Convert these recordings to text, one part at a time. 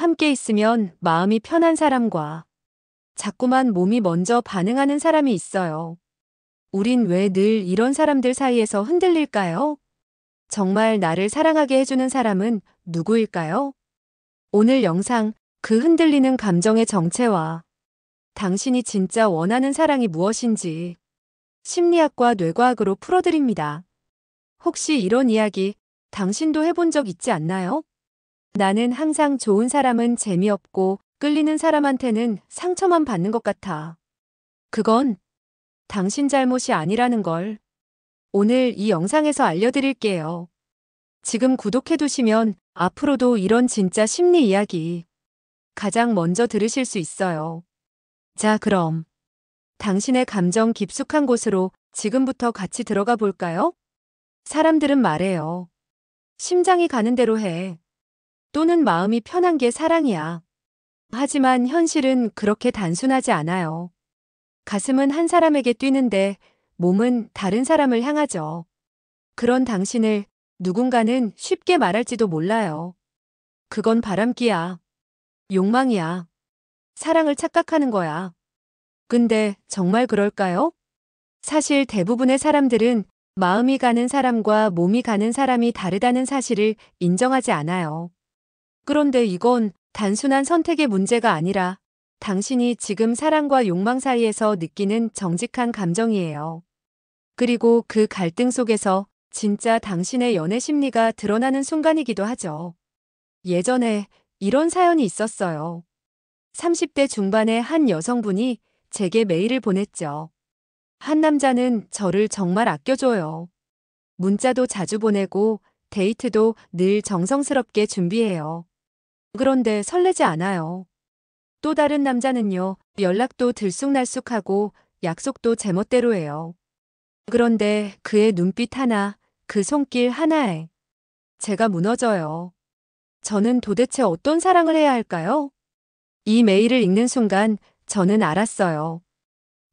함께 있으면 마음이 편한 사람과 자꾸만 몸이 먼저 반응하는 사람이 있어요. 우린 왜 늘 이런 사람들 사이에서 흔들릴까요? 정말 나를 사랑하게 해주는 사람은 누구일까요? 오늘 영상, 그 흔들리는 감정의 정체와 당신이 진짜 원하는 사랑이 무엇인지 심리학과 뇌과학으로 풀어드립니다. 혹시 이런 이야기 당신도 해본 적 있지 않나요? 나는 항상 좋은 사람은 재미없고 끌리는 사람한테는 상처만 받는 것 같아. 그건 당신 잘못이 아니라는 걸 오늘 이 영상에서 알려드릴게요. 지금 구독해두시면 앞으로도 이런 진짜 심리 이야기 가장 먼저 들으실 수 있어요. 자, 그럼 당신의 감정 깊숙한 곳으로 지금부터 같이 들어가 볼까요? 사람들은 말해요. 심장이 가는 대로 해. 또는 마음이 편한 게 사랑이야. 하지만 현실은 그렇게 단순하지 않아요. 가슴은 한 사람에게 뛰는데 몸은 다른 사람을 향하죠. 그런 당신을 누군가는 쉽게 말할지도 몰라요. 그건 바람기야. 욕망이야. 사랑을 착각하는 거야. 근데 정말 그럴까요? 사실 대부분의 사람들은 마음이 가는 사람과 몸이 가는 사람이 다르다는 사실을 인정하지 않아요. 그런데 이건 단순한 선택의 문제가 아니라 당신이 지금 사랑과 욕망 사이에서 느끼는 정직한 감정이에요. 그리고 그 갈등 속에서 진짜 당신의 연애 심리가 드러나는 순간이기도 하죠. 예전에 이런 사연이 있었어요. 30대 중반의 한 여성분이 제게 메일을 보냈죠. 한 남자는 저를 정말 아껴줘요. 문자도 자주 보내고 데이트도 늘 정성스럽게 준비해요. 그런데 설레지 않아요. 또 다른 남자는요, 연락도 들쑥날쑥하고 약속도 제멋대로 해요. 그런데 그의 눈빛 하나, 그 손길 하나에 제가 무너져요. 저는 도대체 어떤 사랑을 해야 할까요? 이 메일을 읽는 순간 저는 알았어요.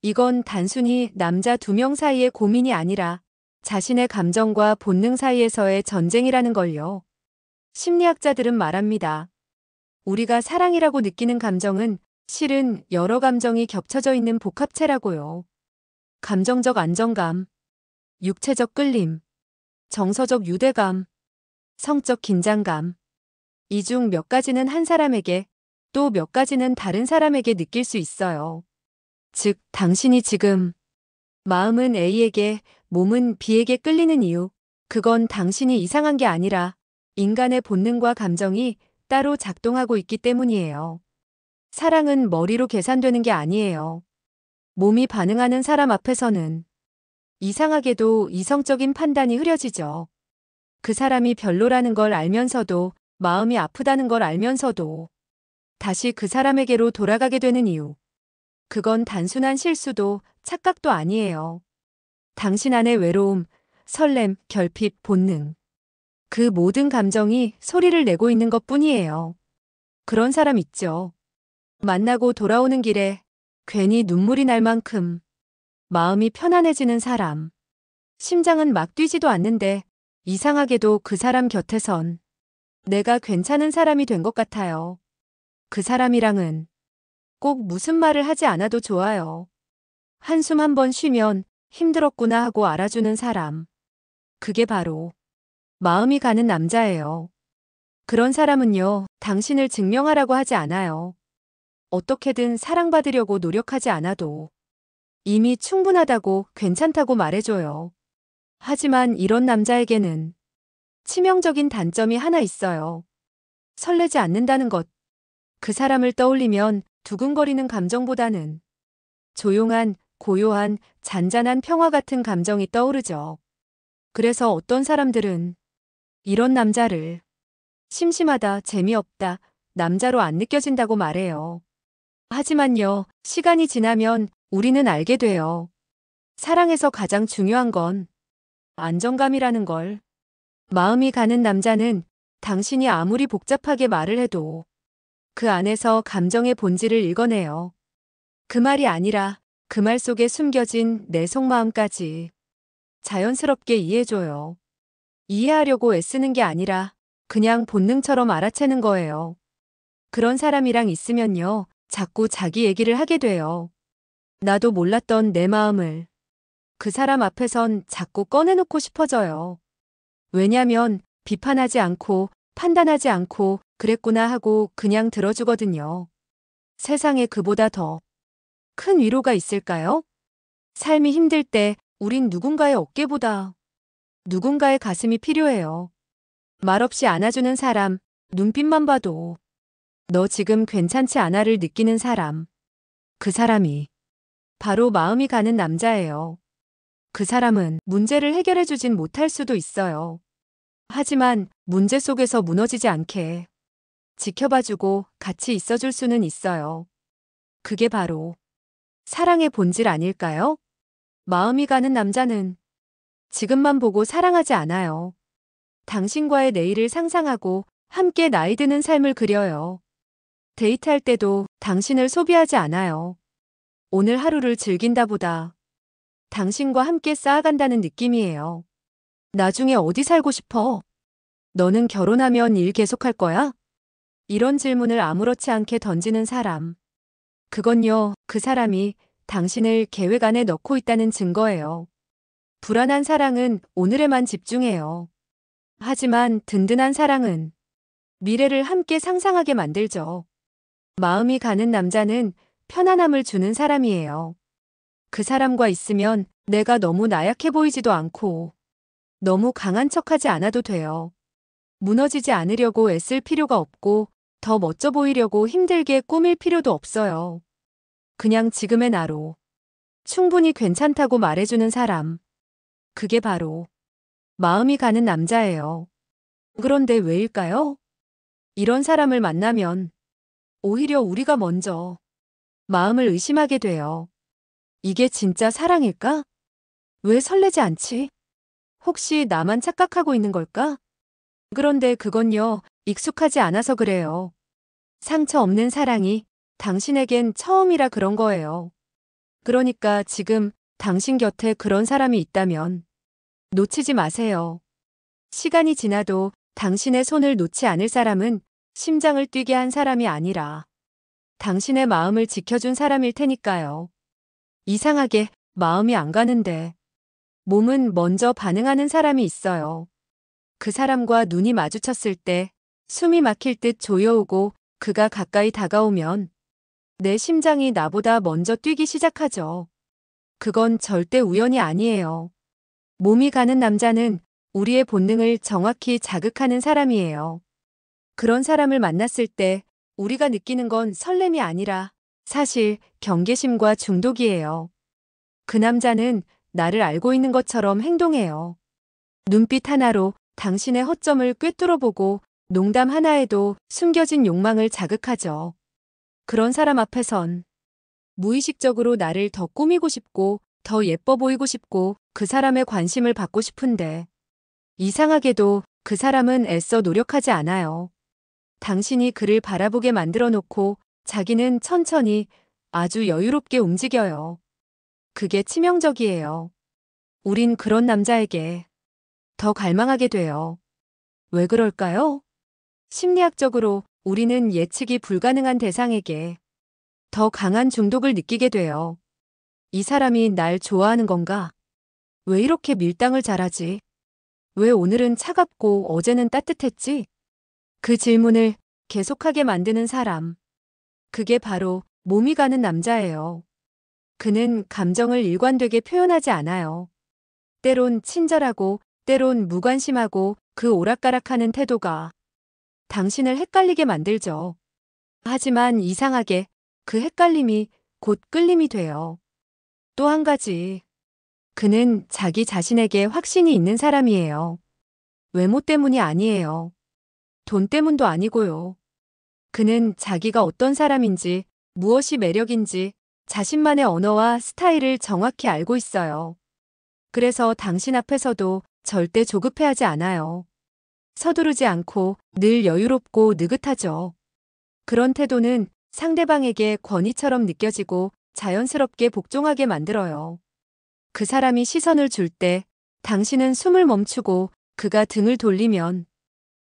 이건 단순히 남자 두 명 사이의 고민이 아니라 자신의 감정과 본능 사이에서의 전쟁이라는 걸요. 심리학자들은 말합니다. 우리가 사랑이라고 느끼는 감정은 실은 여러 감정이 겹쳐져 있는 복합체라고요. 감정적 안정감, 육체적 끌림, 정서적 유대감, 성적 긴장감. 이 중 몇 가지는 한 사람에게 또 몇 가지는 다른 사람에게 느낄 수 있어요. 즉, 당신이 지금 마음은 A에게, 몸은 B에게 끌리는 이유, 그건 당신이 이상한 게 아니라 인간의 본능과 감정이 따로 작동하고 있기 때문이에요. 사랑은 머리로 계산되는 게 아니에요. 몸이 반응하는 사람 앞에서는 이상하게도 이성적인 판단이 흐려지죠. 그 사람이 별로라는 걸 알면서도, 마음이 아프다는 걸 알면서도 다시 그 사람에게로 돌아가게 되는 이유. 그건 단순한 실수도 착각도 아니에요. 당신 안의 외로움, 설렘, 결핍, 본능. 그 모든 감정이 소리를 내고 있는 것뿐이에요. 그런 사람 있죠. 만나고 돌아오는 길에 괜히 눈물이 날 만큼 마음이 편안해지는 사람. 심장은 막 뛰지도 않는데 이상하게도 그 사람 곁에선 내가 괜찮은 사람이 된 것 같아요. 그 사람이랑은 꼭 무슨 말을 하지 않아도 좋아요. 한숨 한 번 쉬면 힘들었구나 하고 알아주는 사람. 그게 바로 마음이 가는 남자예요. 그런 사람은요, 당신을 증명하라고 하지 않아요. 어떻게든 사랑받으려고 노력하지 않아도 이미 충분하다고, 괜찮다고 말해줘요. 하지만 이런 남자에게는 치명적인 단점이 하나 있어요. 설레지 않는다는 것. 그 사람을 떠올리면 두근거리는 감정보다는 조용한, 고요한, 잔잔한 평화 같은 감정이 떠오르죠. 그래서 어떤 사람들은 이런 남자를 심심하다, 재미없다, 남자로 안 느껴진다고 말해요. 하지만요, 시간이 지나면 우리는 알게 돼요. 사랑에서 가장 중요한 건 안정감이라는 걸. 마음이 가는 남자는 당신이 아무리 복잡하게 말을 해도 그 안에서 감정의 본질을 읽어내요. 그 말이 아니라 그 말 속에 숨겨진 내 속마음까지 자연스럽게 이해해줘요. 이해하려고 애쓰는 게 아니라 그냥 본능처럼 알아채는 거예요. 그런 사람이랑 있으면요, 자꾸 자기 얘기를 하게 돼요. 나도 몰랐던 내 마음을 그 사람 앞에선 자꾸 꺼내놓고 싶어져요. 왜냐면 비판하지 않고 판단하지 않고 그랬구나 하고 그냥 들어주거든요. 세상에 그보다 더 큰 위로가 있을까요? 삶이 힘들 때 우린 누군가의 어깨보다 누군가의 가슴이 필요해요. 말없이 안아주는 사람, 눈빛만 봐도 너 지금 괜찮지 않아를 느끼는 사람. 그 사람이 바로 마음이 가는 남자예요. 그 사람은 문제를 해결해주진 못할 수도 있어요. 하지만 문제 속에서 무너지지 않게 지켜봐주고 같이 있어줄 수는 있어요. 그게 바로 사랑의 본질 아닐까요? 마음이 가는 남자는 지금만 보고 사랑하지 않아요. 당신과의 내일을 상상하고 함께 나이 드는 삶을 그려요. 데이트할 때도 당신을 소비하지 않아요. 오늘 하루를 즐긴다보다 당신과 함께 쌓아간다는 느낌이에요. 나중에 어디 살고 싶어? 너는 결혼하면 일 계속할 거야? 이런 질문을 아무렇지 않게 던지는 사람. 그건요, 그 사람이 당신을 계획 안에 넣고 있다는 증거예요. 불안한 사랑은 오늘에만 집중해요. 하지만 든든한 사랑은 미래를 함께 상상하게 만들죠. 마음이 가는 남자는 편안함을 주는 사람이에요. 그 사람과 있으면 내가 너무 나약해 보이지도 않고 너무 강한 척하지 않아도 돼요. 무너지지 않으려고 애쓸 필요가 없고 더 멋져 보이려고 힘들게 꾸밀 필요도 없어요. 그냥 지금의 나로 충분히 괜찮다고 말해주는 사람. 그게 바로 마음이 가는 남자예요. 그런데 왜일까요? 이런 사람을 만나면 오히려 우리가 먼저 마음을 의심하게 돼요. 이게 진짜 사랑일까? 왜 설레지 않지? 혹시 나만 착각하고 있는 걸까? 그런데 그건요, 익숙하지 않아서 그래요. 상처 없는 사랑이 당신에겐 처음이라 그런 거예요. 그러니까 지금 당신 곁에 그런 사람이 있다면 놓치지 마세요. 시간이 지나도 당신의 손을 놓지 않을 사람은 심장을 뛰게 한 사람이 아니라 당신의 마음을 지켜준 사람일 테니까요. 이상하게 마음이 안 가는데 몸은 먼저 반응하는 사람이 있어요. 그 사람과 눈이 마주쳤을 때 숨이 막힐 듯 조여오고 그가 가까이 다가오면 내 심장이 나보다 먼저 뛰기 시작하죠. 그건 절대 우연이 아니에요. 몸이 가는 남자는 우리의 본능을 정확히 자극하는 사람이에요. 그런 사람을 만났을 때 우리가 느끼는 건 설렘이 아니라 사실 경계심과 중독이에요. 그 남자는 나를 알고 있는 것처럼 행동해요. 눈빛 하나로 당신의 허점을 꿰뚫어보고 농담 하나에도 숨겨진 욕망을 자극하죠. 그런 사람 앞에선 무의식적으로 나를 더 꾸미고 싶고 더 예뻐 보이고 싶고 그 사람의 관심을 받고 싶은데 이상하게도 그 사람은 애써 노력하지 않아요. 당신이 그를 바라보게 만들어 놓고 자기는 천천히 아주 여유롭게 움직여요. 그게 치명적이에요. 우린 그런 남자에게 더 갈망하게 돼요. 왜 그럴까요? 심리학적으로 우리는 예측이 불가능한 대상에게 더 강한 중독을 느끼게 돼요. 이 사람이 날 좋아하는 건가? 왜 이렇게 밀당을 잘하지? 왜 오늘은 차갑고 어제는 따뜻했지? 그 질문을 계속하게 만드는 사람. 그게 바로 몸이 가는 남자예요. 그는 감정을 일관되게 표현하지 않아요. 때론 친절하고 때론 무관심하고 그 오락가락하는 태도가 당신을 헷갈리게 만들죠. 하지만 이상하게 그 헷갈림이 곧 끌림이 돼요. 또 한 가지. 그는 자기 자신에게 확신이 있는 사람이에요. 외모 때문이 아니에요. 돈 때문도 아니고요. 그는 자기가 어떤 사람인지, 무엇이 매력인지 자신만의 언어와 스타일을 정확히 알고 있어요. 그래서 당신 앞에서도 절대 조급해하지 않아요. 서두르지 않고 늘 여유롭고 느긋하죠. 그런 태도는 상대방에게 권위처럼 느껴지고 자연스럽게 복종하게 만들어요. 그 사람이 시선을 줄 때 당신은 숨을 멈추고 그가 등을 돌리면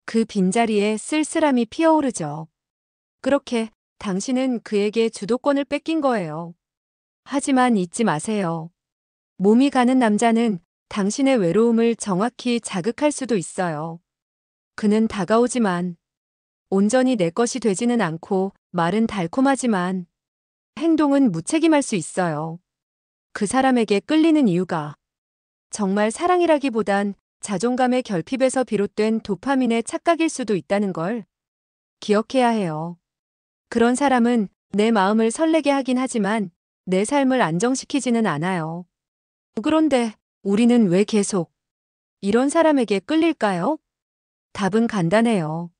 그 빈자리에 쓸쓸함이 피어오르죠. 그렇게 당신은 그에게 주도권을 뺏긴 거예요. 하지만 잊지 마세요. 몸이 가는 남자는 당신의 외로움을 정확히 자극할 수도 있어요. 그는 다가오지만 온전히 내 것이 되지는 않고 말은 달콤하지만 행동은 무책임할 수 있어요. 그 사람에게 끌리는 이유가 정말 사랑이라기보단 자존감의 결핍에서 비롯된 도파민의 착각일 수도 있다는 걸 기억해야 해요. 그런 사람은 내 마음을 설레게 하긴 하지만 내 삶을 안정시키지는 않아요. 그런데 우리는 왜 계속 이런 사람에게 끌릴까요? 답은 간단해요.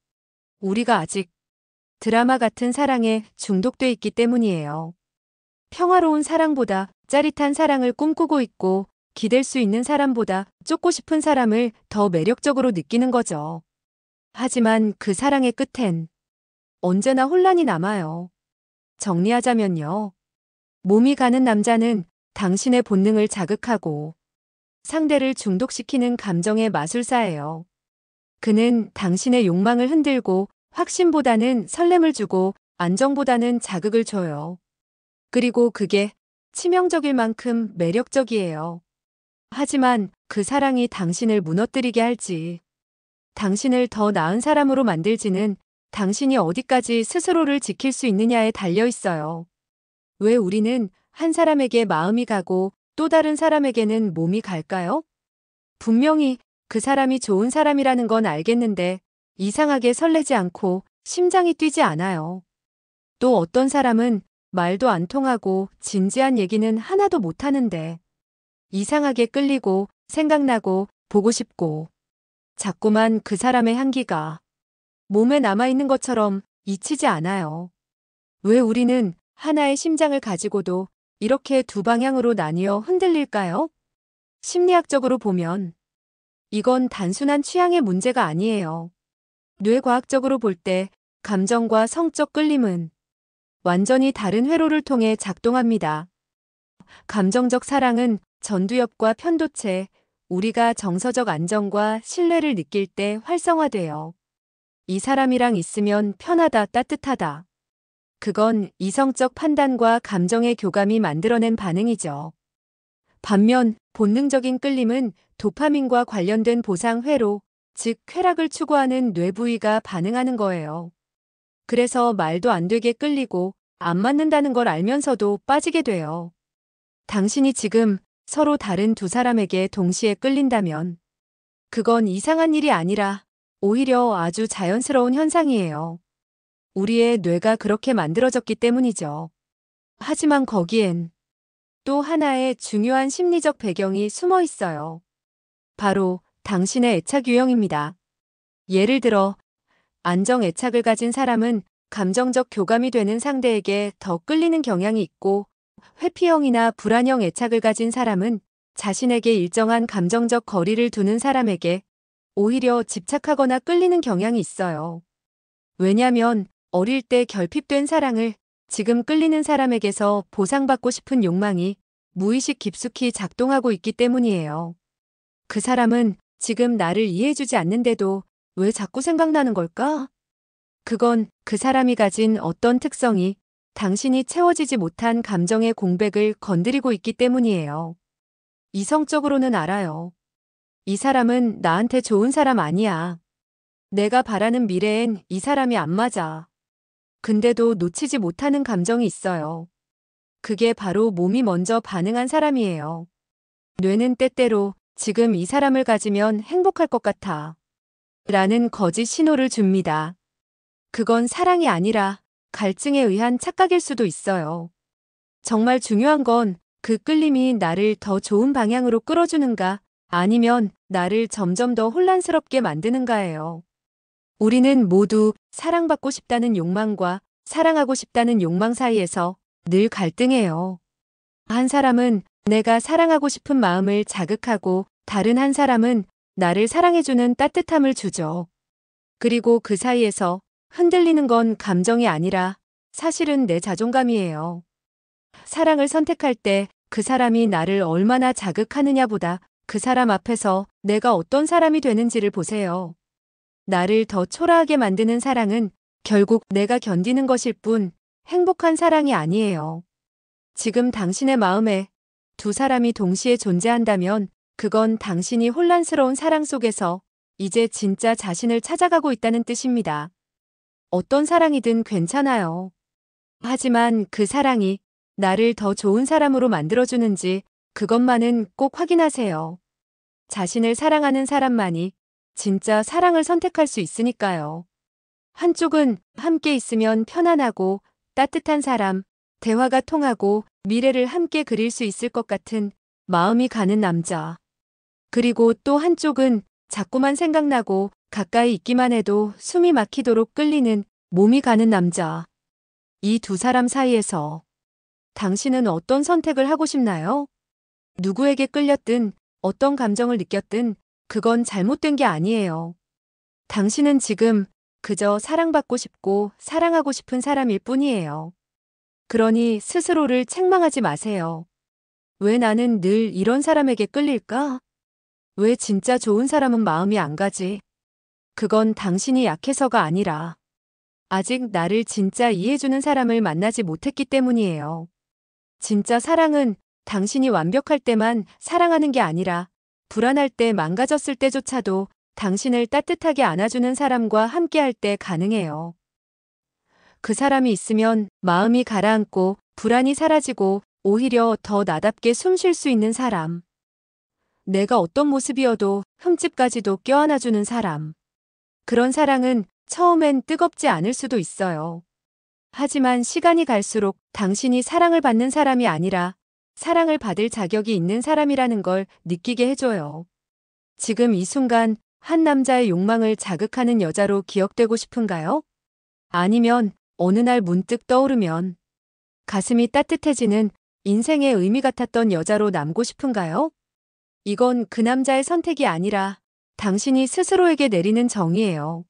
우리가 아직 드라마 같은 사랑에 중독돼 있기 때문이에요. 평화로운 사랑보다 짜릿한 사랑을 꿈꾸고 있고 기댈 수 있는 사람보다 쫓고 싶은 사람을 더 매력적으로 느끼는 거죠. 하지만 그 사랑의 끝엔 언제나 혼란이 남아요. 정리하자면요. 몸이 가는 남자는 당신의 본능을 자극하고 상대를 중독시키는 감정의 마술사예요. 그는 당신의 욕망을 흔들고 확신보다는 설렘을 주고 안정보다는 자극을 줘요. 그리고 그게 치명적일 만큼 매력적이에요. 하지만 그 사랑이 당신을 무너뜨리게 할지, 당신을 더 나은 사람으로 만들지는 당신이 어디까지 스스로를 지킬 수 있느냐에 달려 있어요. 왜 우리는 한 사람에게 마음이 가고 또 다른 사람에게는 몸이 갈까요? 분명히 그 사람이 좋은 사람이라는 건 알겠는데 이상하게 설레지 않고 심장이 뛰지 않아요. 또 어떤 사람은 말도 안 통하고 진지한 얘기는 하나도 못 하는데 이상하게 끌리고 생각나고 보고 싶고 자꾸만 그 사람의 향기가 몸에 남아있는 것처럼 잊히지 않아요. 왜 우리는 하나의 심장을 가지고도 이렇게 두 방향으로 나뉘어 흔들릴까요? 심리학적으로 보면 이건 단순한 취향의 문제가 아니에요. 뇌과학적으로 볼 때 감정과 성적 끌림은 완전히 다른 회로를 통해 작동합니다. 감정적 사랑은 전두엽과 편도체, 우리가 정서적 안정과 신뢰를 느낄 때 활성화돼요. 이 사람이랑 있으면 편하다, 따뜻하다. 그건 이성적 판단과 감정의 교감이 만들어낸 반응이죠. 반면 본능적인 끌림은 도파민과 관련된 보상 회로, 즉 쾌락을 추구하는 뇌 부위가 반응하는 거예요. 그래서 말도 안 되게 끌리고 안 맞는다는 걸 알면서도 빠지게 돼요. 당신이 지금 서로 다른 두 사람에게 동시에 끌린다면 그건 이상한 일이 아니라 오히려 아주 자연스러운 현상이에요. 우리의 뇌가 그렇게 만들어졌기 때문이죠. 하지만 거기엔 또 하나의 중요한 심리적 배경이 숨어 있어요. 바로 당신의 애착 유형입니다. 예를 들어 안정 애착을 가진 사람은 감정적 교감이 되는 상대에게 더 끌리는 경향이 있고 회피형이나 불안형 애착을 가진 사람은 자신에게 일정한 감정적 거리를 두는 사람에게 오히려 집착하거나 끌리는 경향이 있어요. 왜냐면 어릴 때 결핍된 사랑을 지금 끌리는 사람에게서 보상받고 싶은 욕망이 무의식 깊숙이 작동하고 있기 때문이에요. 그 사람은 지금 나를 이해해주지 않는데도 왜 자꾸 생각나는 걸까? 그건 그 사람이 가진 어떤 특성이 당신이 채워지지 못한 감정의 공백을 건드리고 있기 때문이에요. 이성적으로는 알아요. 이 사람은 나한테 좋은 사람 아니야. 내가 바라는 미래엔 이 사람이 안 맞아. 근데도 놓치지 못하는 감정이 있어요. 그게 바로 몸이 먼저 반응한 사람이에요. 뇌는 때때로 지금 이 사람을 가지면 행복할 것 같아. 라는 거짓 신호를 줍니다. 그건 사랑이 아니라 갈증에 의한 착각일 수도 있어요. 정말 중요한 건 그 끌림이 나를 더 좋은 방향으로 끌어주는가 아니면 나를 점점 더 혼란스럽게 만드는가예요. 우리는 모두 사랑받고 싶다는 욕망과 사랑하고 싶다는 욕망 사이에서 늘 갈등해요. 한 사람은 내가 사랑하고 싶은 마음을 자극하고 다른 한 사람은 나를 사랑해주는 따뜻함을 주죠. 그리고 그 사이에서 흔들리는 건 감정이 아니라 사실은 내 자존감이에요. 사랑을 선택할 때 그 사람이 나를 얼마나 자극하느냐보다 그 사람 앞에서 내가 어떤 사람이 되는지를 보세요. 나를 더 초라하게 만드는 사랑은 결국 내가 견디는 것일 뿐 행복한 사랑이 아니에요. 지금 당신의 마음에 두 사람이 동시에 존재한다면 그건 당신이 혼란스러운 사랑 속에서 이제 진짜 자신을 찾아가고 있다는 뜻입니다. 어떤 사랑이든 괜찮아요. 하지만 그 사랑이 나를 더 좋은 사람으로 만들어주는지 그것만은 꼭 확인하세요. 자신을 사랑하는 사람만이 진짜 사랑을 선택할 수 있으니까요. 한쪽은 함께 있으면 편안하고 따뜻한 사람, 대화가 통하고 미래를 함께 그릴 수 있을 것 같은 마음이 가는 남자. 그리고 또 한쪽은 자꾸만 생각나고 가까이 있기만 해도 숨이 막히도록 끌리는 몸이 가는 남자. 이 두 사람 사이에서 당신은 어떤 선택을 하고 싶나요? 누구에게 끌렸든 어떤 감정을 느꼈든 그건 잘못된 게 아니에요. 당신은 지금 그저 사랑받고 싶고 사랑하고 싶은 사람일 뿐이에요. 그러니 스스로를 책망하지 마세요. 왜 나는 늘 이런 사람에게 끌릴까? 왜 진짜 좋은 사람은 마음이 안 가지? 그건 당신이 약해서가 아니라 아직 나를 진짜 이해해주는 사람을 만나지 못했기 때문이에요. 진짜 사랑은 당신이 완벽할 때만 사랑하는 게 아니라 불안할 때 망가졌을 때조차도 당신을 따뜻하게 안아주는 사람과 함께할 때 가능해요. 그 사람이 있으면 마음이 가라앉고 불안이 사라지고 오히려 더 나답게 숨 쉴 수 있는 사람. 내가 어떤 모습이어도 흠집까지도 껴안아주는 사람. 그런 사랑은 처음엔 뜨겁지 않을 수도 있어요. 하지만 시간이 갈수록 당신이 사랑을 받는 사람이 아니라 사랑을 받을 자격이 있는 사람이라는 걸 느끼게 해줘요. 지금 이 순간 한 남자의 욕망을 자극하는 여자로 기억되고 싶은가요? 아니면 어느 날 문득 떠오르면 가슴이 따뜻해지는 인생의 의미 같았던 여자로 남고 싶은가요? 이건 그 남자의 선택이 아니라 당신이 스스로에게 내리는 정의예요.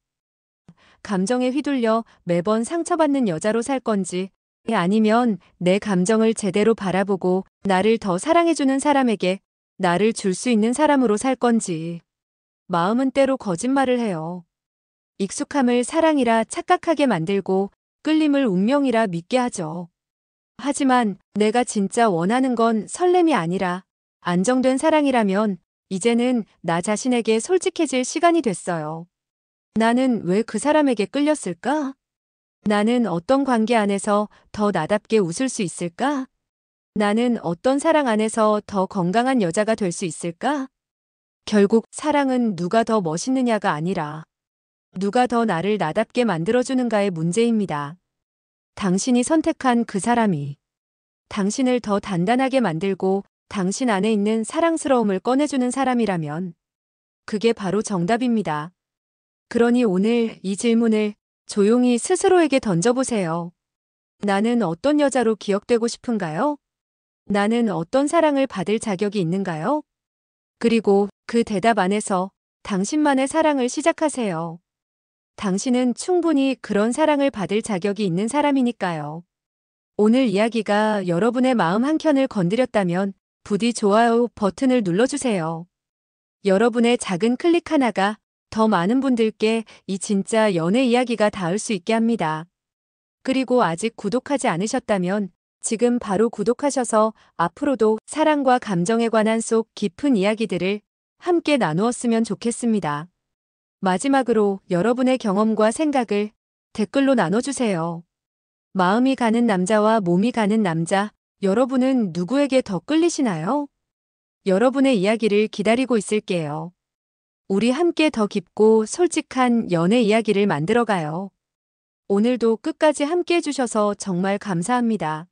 감정에 휘둘려 매번 상처받는 여자로 살 건지 아니면 내 감정을 제대로 바라보고 나를 더 사랑해주는 사람에게 나를 줄 수 있는 사람으로 살 건지. 마음은 때로 거짓말을 해요. 익숙함을 사랑이라 착각하게 만들고 끌림을 운명이라 믿게 하죠. 하지만 내가 진짜 원하는 건 설렘이 아니라 안정된 사랑이라면 이제는 나 자신에게 솔직해질 시간이 됐어요. 나는 왜 그 사람에게 끌렸을까? 나는 어떤 관계 안에서 더 나답게 웃을 수 있을까? 나는 어떤 사랑 안에서 더 건강한 여자가 될 수 있을까? 결국 사랑은 누가 더 멋있느냐가 아니라 누가 더 나를 나답게 만들어주는가의 문제입니다. 당신이 선택한 그 사람이 당신을 더 단단하게 만들고 당신 안에 있는 사랑스러움을 꺼내주는 사람이라면 그게 바로 정답입니다. 그러니 오늘 이 질문을 조용히 스스로에게 던져보세요. 나는 어떤 여자로 기억되고 싶은가요? 나는 어떤 사랑을 받을 자격이 있는가요? 그리고 그 대답 안에서 당신만의 사랑을 시작하세요. 당신은 충분히 그런 사랑을 받을 자격이 있는 사람이니까요. 오늘 이야기가 여러분의 마음 한켠을 건드렸다면 부디 좋아요 버튼을 눌러주세요. 여러분의 작은 클릭 하나가 더 많은 분들께 이 진짜 연애 이야기가 닿을 수 있게 합니다. 그리고 아직 구독하지 않으셨다면 지금 바로 구독하셔서 앞으로도 사랑과 감정에 관한 속 깊은 이야기들을 함께 나누었으면 좋겠습니다. 마지막으로 여러분의 경험과 생각을 댓글로 나눠주세요. 마음이 가는 남자와 몸이 가는 남자, 여러분은 누구에게 더 끌리시나요? 여러분의 이야기를 기다리고 있을게요. 우리 함께 더 깊고 솔직한 연애 이야기를 만들어가요. 오늘도 끝까지 함께 해주셔서 정말 감사합니다.